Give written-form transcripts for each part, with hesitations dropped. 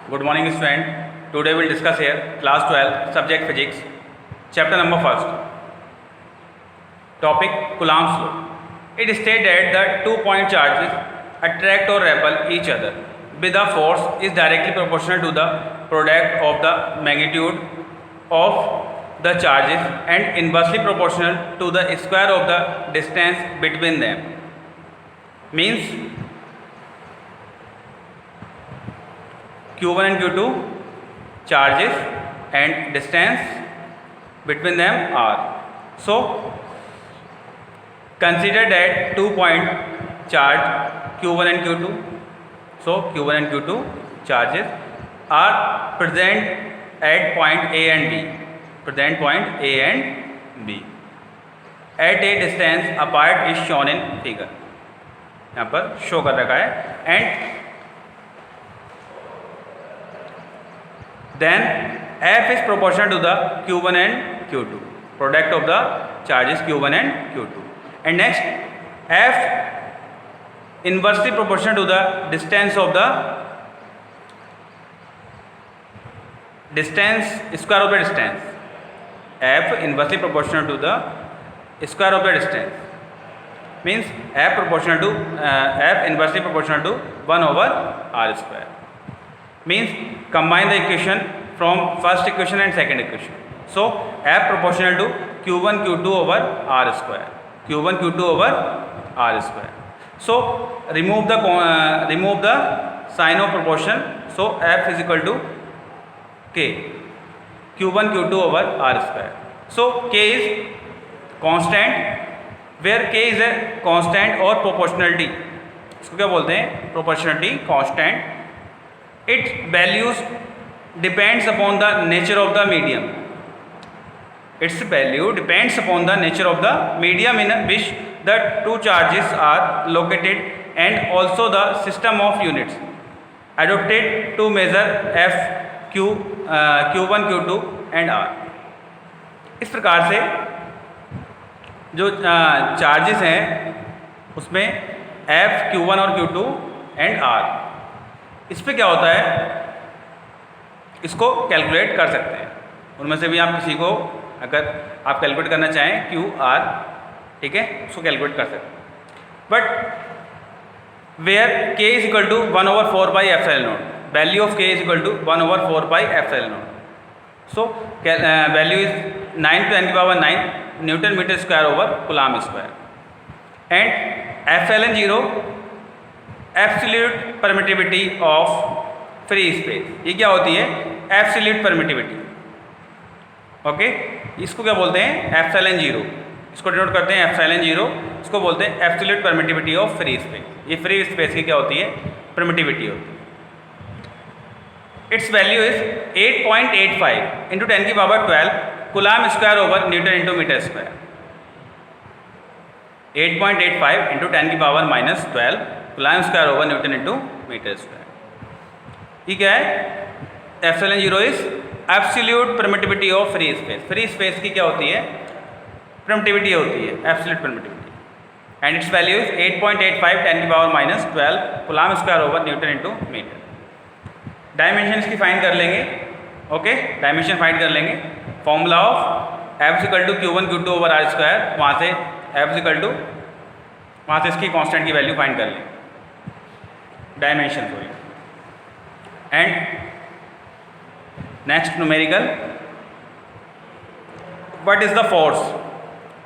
Good morning, student. Today we'll discuss here class 12 subject physics, chapter number 1st. Topic Coulomb's law. It is stated that 2-point charges attract or repel each other with a force is directly proportional to the product of the magnitude of the charges and inversely proportional to the square of the distance between them. Means Q1 and Q2 charges and distance between them are. So consider that 2-point charge Q1 and Q2. So Q1 and Q2 charges are present at point A and B. Present point A and B at a distance apart is shown in figure. यहाँ पर show कर रखा है. And then F is proportional to the Q1 and Q2, product of the charges Q1 and Q2. And next, F inversely proportional to the distance of the square of the distance. F inversely proportional to the square of the distance means F inversely proportional to 1 over R square. Means combine the equation from first equation and second equation. So F proportional to Q1 Q2 over R square. Q1 Q2 over R square. So remove the sign of proportion. So F is equal to K. Q1 Q2 over R square. So K is constant. Where K is a constant or proportionality. इसको क्या बोलते हैं? Proportionality constant. Its values depends upon the nature of the medium. Its value depends upon the nature of the medium in which the two charges are located and also the system of units adopted to measure F, Q1, Q2 and R. इस प्रकार से जो charges हैं उसमें F, Q1 और Q2 and R, इस पे क्या होता है, इसको कैलकुलेट कर सकते हैं. उनमें से भी आप किसी को अगर आप कैलकुलेट करना चाहें Q, R, ठीक है, उसको कैलकुलेट कर सकते हैं. But where K is equal to 1 over 4 by epsilon naught, value of K is equal to 1 over 4 by epsilon naught. So value is 9 to 10 की power 9 newton metre square over coulomb square. And epsilon 0 absolute permittivity of free space. ये क्या होती है? Absolute permittivity. Okay, इसको क्या बोलते हैं? Epsilon 0. इसको डिनोट करते हैं एप्सिलॉन 0. इसको बोलते हैं absolute permittivity of free space. ये फ्री स्पेस की क्या होती है? परमिटिविटी होती है. इट्स वैल्यू इज 8.85 इंटू 10 की power 12 coulomb square over newton into metre square. 8.85 into 10 की power -12 coulomb square over newton into metre square. ये क्या है? Epsilon 0 is absolute permittivity of free space. Free space की क्या होती है? परमिटिविटी होती है, absolute permittivity. And it's value is 8.85 10 की power -12 coulomb square over newton into metre. Dimension इसकी फाइंड कर लेंगे. ओके, डायमेंशन फाइंड कर लेंगे. Formula of F equal to Q1 Q2 over R square. वहाँ से F इक्वल टू वहाँ से इसकी कांस्टेंट की वैल्यू फाइंड कर लेंगे. Dimension sorry. And next numerical, what is the force?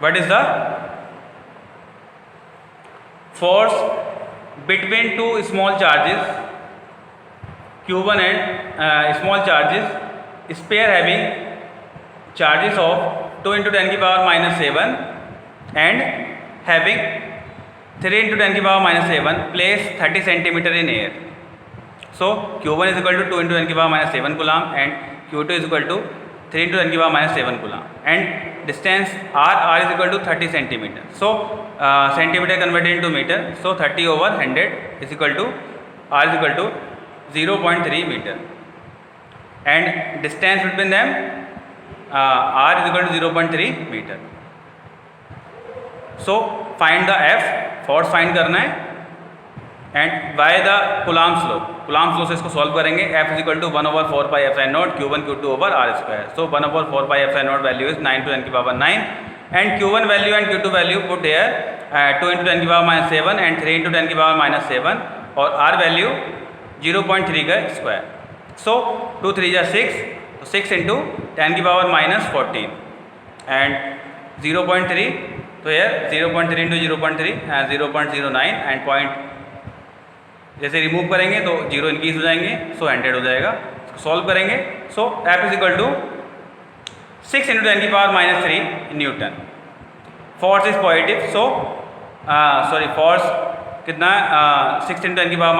What is the force between two small charges Q1 and small charges pair having charges of 2 into 10 की power -7 and having 3 into 10 की power -7 place 30 centimeter in air. So Q1 is equal to 2 into 10 की power -7 coulomb and Q2 is equal to 3 into 10 की power -7 coulomb and distance R is equal to 30 centimeter. So centimeter converted into meter. So 30 over 100 is equal to R is equal to 0.3 meter. And distance between them R is equal to 0.3 meter. So find the F, force find करना है. And by the coulomb's law से इसको solve करेंगे। F is equal to 1/4 pi epsilon naught Q1 Q2 over R square. So 1/4 pi epsilon naught value is 9 to 10 की power 9 and Q1 value and Q2 value put here 2 into 10 की power -7 and 3 into 10 की power -7 और R value 0.3 का square. सो 2 3 जा 6, तो 6 into 10 की power -14 and 0.3, तो यार 0.3 into 0.3 0.09 एंड पॉइंट जैसे रिमूव करेंगे तो 0 इंक्रीज हो जाएंगे, सो 100 हो जाएगा। सॉल्व करेंगे, so F is equal to 6 into 10 की power -3 newton. Force is positive, so sorry force कितना 6 into 10 की power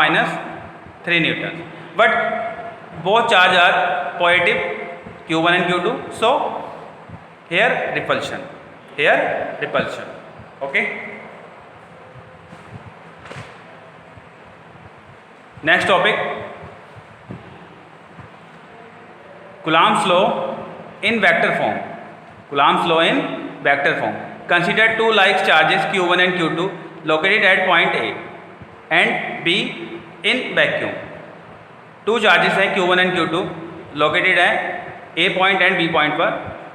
-3 newton, but both charge are positive Q1 and Q2, so here repulsion, okay। Next topic, Coulomb's law in vector form. Coulomb's law in vector form. Consider two like charges Q1 and Q2 located at point A and B in vacuum. Two charges हैं Q1 and Q2 located है A point and B point पर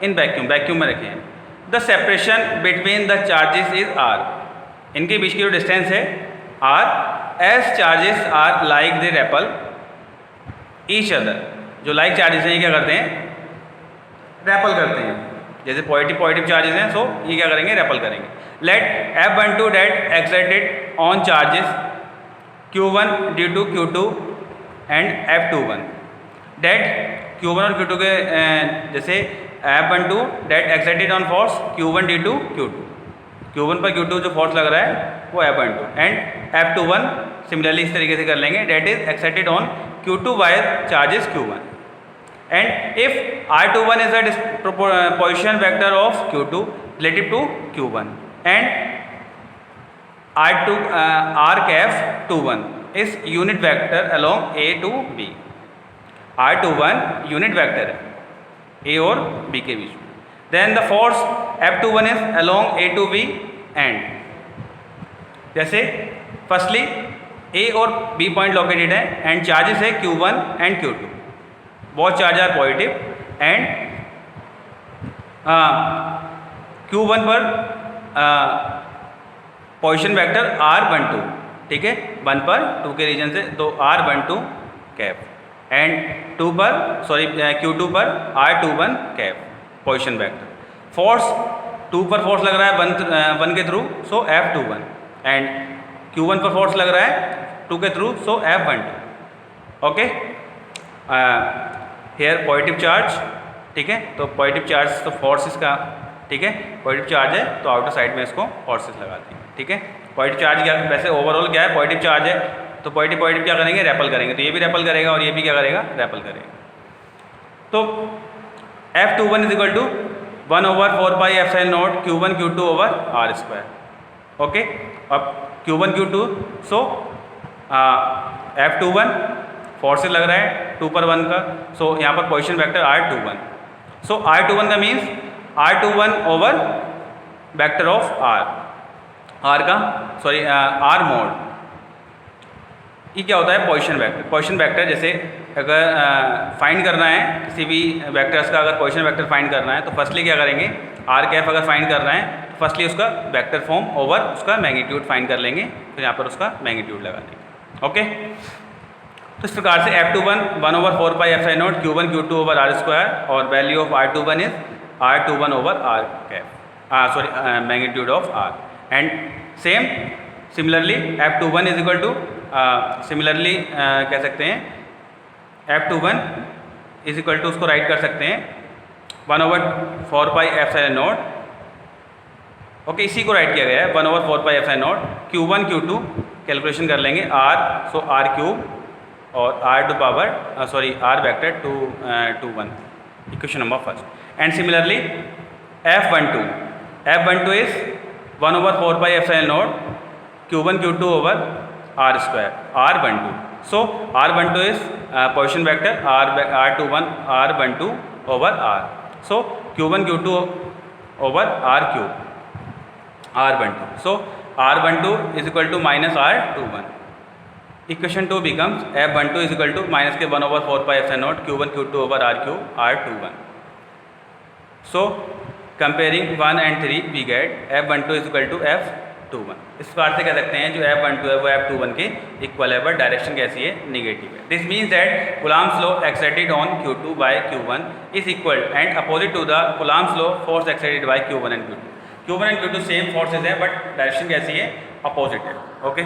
in vacuum में रखे हैं। The separation between the charges is R. इनके बीच की जो distance है R, as charges are like they repel each other. जो like charges हैं ये क्या करते हैं, रेपल करते हैं। जैसे पॉजिटिव चार्जेस हैं, सो ये क्या करेंगे, रेपल करेंगे। Let F12 that excited on charges Q1 due to Q2 and F21 that Q1 और Q2 के जैसे F12 that excited on force Q1 due to Q2, Q1 पर Q2 जो फोर्स लग रहा है वो F12 एंड F21 सिमिलरली इस तरीके से कर लेंगे, that is excited on Q2 by charges Q1 and if R21 is the position vector of Q2 relative to Q1 and R cap 21 is unit vector along A to B। R21 unit vector है A और B के बीच में। Then the force F21 is along A to B and जैसे firstly A और B point located है and charges है Q1 and Q2, both charge are positive and Q1 पर पोजीशन वेक्टर R12, ठीक है, 1 पर 2 के रीजन से, तो R12 कैप एंड 2 पर सॉरी Q2 पर R21 cap position vector. Force 2 पर फोर्स लग रहा है 1 के through, so F21 and Q1 पर फोर्स लग रहा है 2 के through, so F12। Okay, here positive charge, ठीक है, तो पॉजिटिव चार्ज तो फोर्सेस का, ठीक है, पॉजिटिव चार्ज है तो आउटर साइड में इसको फोर्सेस लगाते हैं, ठीक है। पॉजिटिव चार्ज क्या, वैसे ओवरऑल क्या है, पॉजिटिव चार्ज है तो पॉजिटिव क्या करेंगे, रेपल करेंगे, तो ये भी रेपल करेगा और ये भी क्या करेगा, रेपल करेगा। तो F21 is equal to 1/4 pi epsilon naught Q1 Q2 over R square. Okay, अब Q1 Q2, सो F21 फोर्सेस लग रहा है 2 पर 1 का, सो यहाँ पर पोजीशन वेक्टर R21, सो R21 का means R21 over vector of R का सॉरी R मोड, ये क्या होता है, पोजीशन वेक्टर जैसे अगर फाइंड करना है किसी भी वेक्टर्स का, अगर पोजीशन वेक्टर फाइंड करना है तो फर्स्टली क्या करेंगे, R कैफ अगर फाइंड करना है तो फर्स्टली उसका वेक्टर फॉर्म ओवर उसका मैग्नीट्यूड फाइंड कर लेंगे, फिर यहाँ पर उसका मैग्नीट्यूड लगा देंगे। ओके, तो इस प्रकार से F21 1/4 pi epsilon naught Q1 Q2 over R square और value of R21 is R21 over R cap, sorry magnitude of R and same similarly F21 is equal to similarly कह सकते हैं F21 इज इक्वल टू उसको write कर सकते हैं 1/4 pi epsilon not. Okay, इसी को राइट किया गया है 1/4 pi epsilon naught Q1 Q2 calculation कर लेंगे R, सो R क्यूब और R to power sorry R vector 2 1, equation number first and similarly F12 is 1/4 pi epsilon naught Q1 Q2 over R square R12, so R12 is position vector R21 R12 over R, so Q1 Q2 over R cube R12, so R12 is equal to -R21 equation 2 becomes F12 is equal to minus के 1/4 Q1 Q2 over RQ R21. So comparing 1 and 3 we get F12 is equal to F21. इस बार से कह सकते हैं जो F12 है वो F21 के इक्वल है, बट डायरेक्शन कैसी है, निगेटिव है. This means that Coulomb's law exerted on Q2 by Q1 is equal and opposite to the Coulomb's law force exerted by Q1 and Q2. Q1 and Q2 same forces है, but direction कैसी है, opposite है. Okay